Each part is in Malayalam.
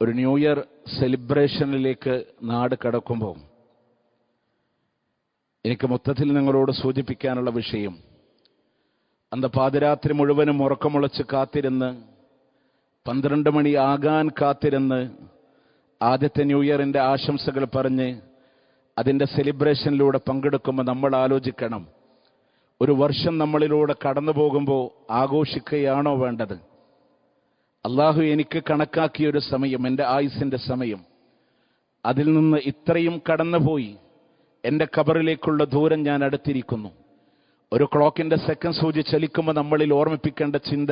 ഒരു ന്യൂ ഇയർ സെലിബ്രേഷനിലേക്ക് നാട് കടക്കുമ്പോൾ എനിക്ക് മൊത്തത്തിൽ നിങ്ങളോട് സൂചിപ്പിക്കാനുള്ള വിഷയം, അന്ന് പാതിരാത്രി മുഴുവനും ഉറക്കമുളച്ച് കാത്തിരുന്ന് 12 മണി ആകാൻ കാത്തിരുന്ന് ആദ്യത്തെ ന്യൂ ഇയറിൻ്റെ ആശംസകൾ പറഞ്ഞ് അതിൻ്റെ സെലിബ്രേഷനിലൂടെ പങ്കെടുക്കുമ്പോൾ നമ്മൾ ആലോചിക്കണം, ഒരു വർഷം നമ്മളിലൂടെ കടന്നു പോകുമ്പോൾ ആഘോഷിക്കുകയാണോ വേണ്ടത്? അള്ളാഹു എനിക്ക് കണക്കാക്കിയൊരു സമയം, എൻ്റെ ആയുസിൻ്റെ സമയം, അതിൽ നിന്ന് ഇത്രയും കടന്നുപോയി. എൻ്റെ ഖബറിലേക്കുള്ള ദൂരം ഞാൻ അടുത്തിരിക്കുന്നു. ഒരു ക്ലോക്കിൻ്റെ സെക്കൻഡ് സൂചി ചലിക്കുമ്പോൾ നമ്മളിൽ ഓർമ്മിപ്പിക്കേണ്ട ചിന്ത,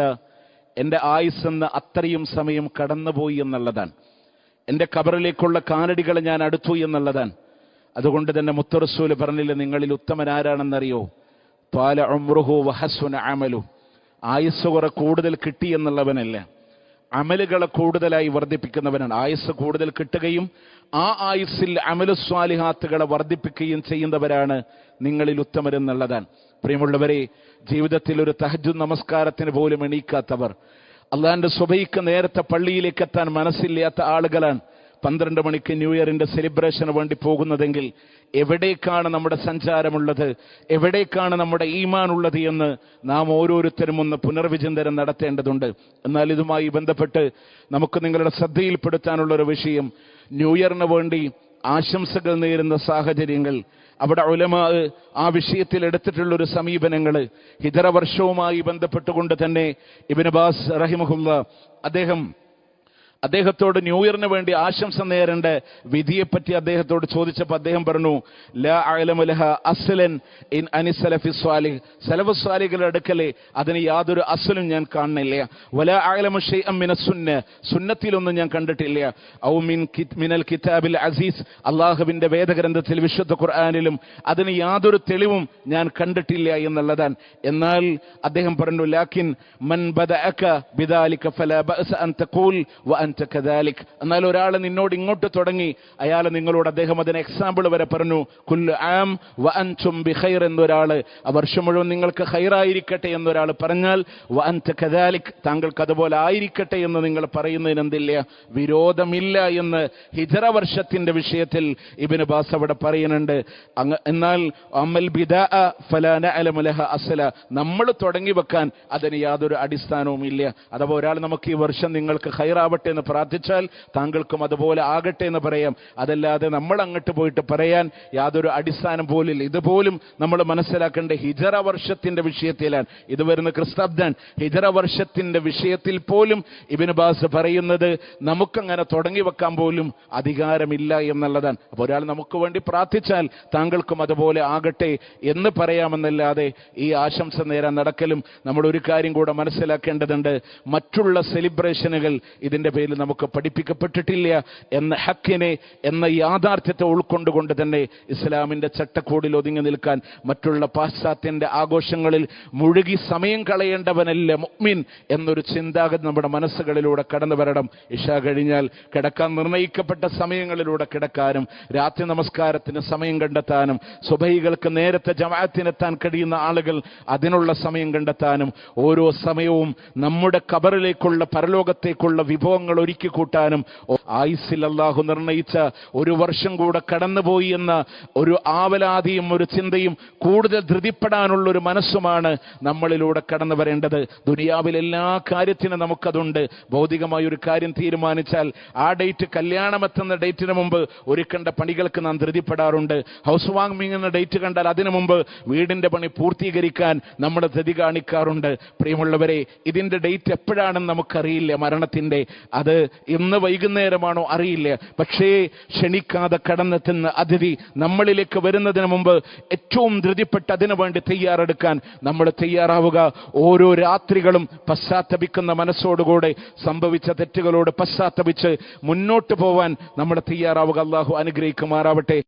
എൻ്റെ ആയുസ്സെന്ന് അത്രയും സമയം കടന്നുപോയി എന്നുള്ളതാണ്. എൻ്റെ ഖബറിലേക്കുള്ള കാലടികൾ ഞാൻ അടുത്തു എന്നുള്ളതാണ്. അതുകൊണ്ട് തന്നെ മുത്ത് റസൂൽ പറഞ്ഞില്ല, നിങ്ങളിൽ ഉത്തമൻ ആരാണെന്നറിയോ? ത്വാല ഉംറുഹു വഹസുന അമലു. ആയുസ് കുറെ കൂടുതൽ കിട്ടി എന്നുള്ളവനല്ല, അമലുകളെ കൂടുതലായി വർദ്ധിപ്പിക്കുന്നവനാണ്. ആയുസ് കൂടുതൽ കിട്ടുകയും ആ ആയുസ്സിൽ അമലു സ്വാലിഹാത്തുകളെ വർദ്ധിപ്പിക്കുകയും ചെയ്യുന്നവരാണ് നിങ്ങളിൽ ഉത്തമരെന്നുള്ളതാണ്. പ്രിയമുള്ളവരെ, ജീവിതത്തിൽ ഒരു തഹജ്ജുദ് നമസ്കാരത്തിന് പോലും എണീക്കാത്തവർ, അള്ളാഹിന്റെ സുബഹിക്ക് നേരത്തെ പള്ളിയിലേക്ക് എത്താൻ മനസ്സില്ലാത്ത ആളുകളാണ് 12 മണിക്ക് ന്യൂ ഇയറിന്റെ സെലിബ്രേഷന് വേണ്ടി പോകുന്നതെങ്കിൽ എവിടേക്കാണ് നമ്മുടെ സഞ്ചാരമുള്ളത്, എവിടേക്കാണ് നമ്മുടെ ഈമാൻ ഉള്ളത് എന്ന് നാം ഓരോരുത്തരും ഒന്ന് പുനർവിചിന്തനം നടത്തേണ്ടതുണ്ട്. എന്നാൽ ഇതുമായി ബന്ധപ്പെട്ട് നമുക്ക് നിങ്ങളുടെ ശ്രദ്ധയിൽപ്പെടുത്താനുള്ളൊരു വിഷയം, ന്യൂ ഇയറിന് വേണ്ടി ആശംസകൾ നേരുന്ന സാഹചര്യങ്ങൾ, അവിടെ ഉലമാ ആ വിഷയത്തിൽ എടുത്തിട്ടുള്ളൊരു സമീപനങ്ങൾ, ഹിജറ വർഷവുമായി ബന്ധപ്പെട്ടുകൊണ്ട് തന്നെ ഇബ്നു ബാസ് റഹിമഹുല്ലാ അദ്ദേഹത്തോട് ന്യൂ ഇയറിന് വേണ്ടി ആശംസ നേരേണ്ട വിധിയെപ്പറ്റി അദ്ദേഹത്തോട് ചോദിച്ചപ്പോൾ അദ്ദേഹം പറഞ്ഞു, ലാ അഅലമു ലഹ അസ്ലൻ ഇൻ അനി സലഫി സ്വാലിഹ്. സലഫ് സ്വാലിഹുകളുടെ അടുക്കലേ അതിന് യാതൊരു അസ്ലും ഞാൻ കാണുന്നില്ല. വലാ അഅലമു ശൈഅൻ മിന സുന്ന, സുന്നത്തിലൊന്നും ഞാൻ കണ്ടിട്ടില്ല. ഔ മിനൽ കിതാബിൽ അസീസ്, അല്ലാഹുവിന്റെ വേദഗ്രന്ഥത്തിൽ വിശുദ്ധ ഖുർആനിലും അതിന് യാതൊരു തെളിവും ഞാൻ കണ്ടിട്ടില്ല എന്നുള്ളതാണ്. എന്നാൽ അദ്ദേഹം പറഞ്ഞു, ലാകിൻ മൻ ബദഅക ബിദാലിക ഫലാ ബഅസ അൻ തഖൂൽ വ എന്നാൽ ഒരാൾ നിന്നോട് ഇങ്ങോട്ട് തുടങ്ങി, അയാൾ നിങ്ങളോട്, അദ്ദേഹം അതിന് എക്സാമ്പിൾ വരെ പറഞ്ഞു, കുല്ലു ആം വ അൻതും ബിഖൈർ എന്നൊരാള്, ആ വർഷം മുഴുവൻ നിങ്ങൾക്ക് ഖൈറായിരിക്കട്ടെ എന്നൊരാൾ പറഞ്ഞാൽ, വ അൻത കദാലിക്, താങ്കൾക്ക് അതുപോലെ ആയിരിക്കട്ടെ എന്ന് നിങ്ങൾ പറയുന്നതിന് എന്തില്ല, വിരോധമില്ല എന്ന് ഹിജറ വർഷത്തിന്റെ വിഷയത്തിൽ ഇബ്നു ബാസ് അവിടെ പറയുന്നുണ്ട്. എന്നാൽ അമൽ ബിദഅ ഫലാ നഅലമു ലഹ അസ്ല, നമ്മൾ തുടങ്ങി വെക്കാൻ അതിന് യാതൊരു അടിസ്ഥാനവും ഇല്ല. അഥവാ ഒരാൾ നമുക്ക് ഈ വർഷം നിങ്ങൾക്ക് ഖൈറാവട്ടെ എന്ന് പ്രാർത്ഥിച്ചാൽ താങ്കൾക്കും അതുപോലെ ആകട്ടെ എന്ന് പറയാം. അതല്ലാതെ നമ്മൾ അങ്ങോട്ട് പോയിട്ട് പറയാൻ യാതൊരു അടിസ്ഥാനം പോലില്ല. ഇതുപോലും നമ്മൾ മനസ്സിലാക്കേണ്ട ഹിജറ വർഷത്തിന്റെ വിഷയത്തിലാണ് ഇത് വരുന്ന. ക്രിസ്താബ്ദാൻ ഹിജറ വർഷത്തിന്റെ വിഷയത്തിൽ പോലും ഇബ്നു ബാസ് പറയുന്നത് നമുക്കങ്ങനെ തുടങ്ങി വെക്കാൻ പോലും അധികാരമില്ല എന്നുള്ളതാണ്. അപ്പോൾ ഒരാൾ നമുക്ക് വേണ്ടി പ്രാർത്ഥിച്ചാൽ താങ്കൾക്കും അതുപോലെ ആകട്ടെ എന്ന് പറയാമെന്നല്ലാതെ ഈ ആശംസ നേരാൻ നടക്കലും. നമ്മൾ ഒരു കാര്യം കൂടെ മനസ്സിലാക്കേണ്ടതുണ്ട്, മറ്റുള്ള സെലിബ്രേഷനുകൾ ഇതിന്റെ പേരിൽ നമുക്ക് പഠിപ്പിക്കപ്പെട്ടിട്ടില്ല എന്ന ഹക്കിനെ, എന്ന യാഥാർത്ഥ്യത്തെ ഉൾക്കൊണ്ടുകൊണ്ട് തന്നെ ഇസ്ലാമിന്റെ ചട്ടക്കൂടിൽ ഒതുങ്ങി നിൽക്കാൻ, മറ്റുള്ള പാശ്ചാത്യന്റെ ആഘോഷങ്ങളിൽ മുഴുകി സമയം കളയേണ്ടവനല്ല മുഅ്മിൻ എന്നൊരു ചിന്താഗതി നമ്മുടെ മനസ്സുകളിലൂടെ കടന്നു വരണം. ഇശാ കഴിഞ്ഞാൽ കിടക്കാൻ നിർണയിക്കപ്പെട്ട സമയങ്ങളിലൂടെ കിടക്കാനും, രാത്രി നമസ്കാരത്തിന് സമയം കണ്ടെത്താനും, സുബഹികൾക്ക് നേരത്തെ ജമാഅത്തിനെത്താൻ കഴിയുന്ന ആളുകൾ അതിനുള്ള സമയം കണ്ടെത്താനും, ഓരോ സമയവും നമ്മുടെ ഖബറിലേക്കുള്ള പരലോകത്തേക്കുള്ള വിഭവങ്ങൾ ഒരുക്കി കൂട്ടാനും, ആയുസ്സിൽ അല്ലാഹു നിർണയിച്ച ഒരു വർഷം കൂടെ കടന്നുപോയി എന്ന ഒരു ആവലാതിയും ഒരു ചിന്തയും കൂടുതൽ ധൃതിപ്പെടാനുള്ള ഒരു മനസ്സുമാണ് നമ്മളിലൂടെ കടന്നു വരേണ്ടത്. ദുനിയാവിൽ എല്ലാ കാര്യത്തിനും നമുക്കതുണ്ട്. ഭൗതികമായ ഒരു കാര്യം തീരുമാനിച്ചാൽ ആ ഡേറ്റ്, കല്യാണമെത്തുന്ന ഡേറ്റിന് മുമ്പ് ഒരുക്കേണ്ട പണികൾക്ക് നാം ധൃതിപ്പെടാറുണ്ട്. ഹൗസ് വാമിംഗ് എന്ന ഡേറ്റ് കണ്ടാൽ അതിനു മുമ്പ് വീടിന്റെ പണി പൂർത്തീകരിക്കാൻ നമ്മൾ ധൃതി കാണിക്കാറുണ്ട്. പ്രിയമുള്ളവരെ, ഇതിന്റെ ഡേറ്റ് എപ്പോഴാണെന്ന് നമുക്കറിയില്ല, മരണത്തിന്റെ. അത് ഇന്ന് വൈകുന്നേരമാണോ അറിയില്ല. പക്ഷേ ക്ഷണിക്കാതെ കടന്നെത്തുന്ന അതിഥി നമ്മളിലേക്ക് വരുന്നതിന് മുമ്പ് ഏറ്റവും ധൃതിപ്പെട്ട് അതിനു വേണ്ടി തയ്യാറെടുക്കാൻ നമ്മൾ തയ്യാറാവുക. ഓരോ രാത്രികളും പശ്ചാത്തപിക്കുന്ന മനസ്സോടുകൂടെ സംഭവിച്ച തെറ്റുകളോട് പശ്ചാത്തപിച്ച് മുന്നോട്ട് പോവാൻ നമ്മൾ തയ്യാറാവുക. അല്ലാഹു അനുഗ്രഹിക്കുമാറാവട്ടെ.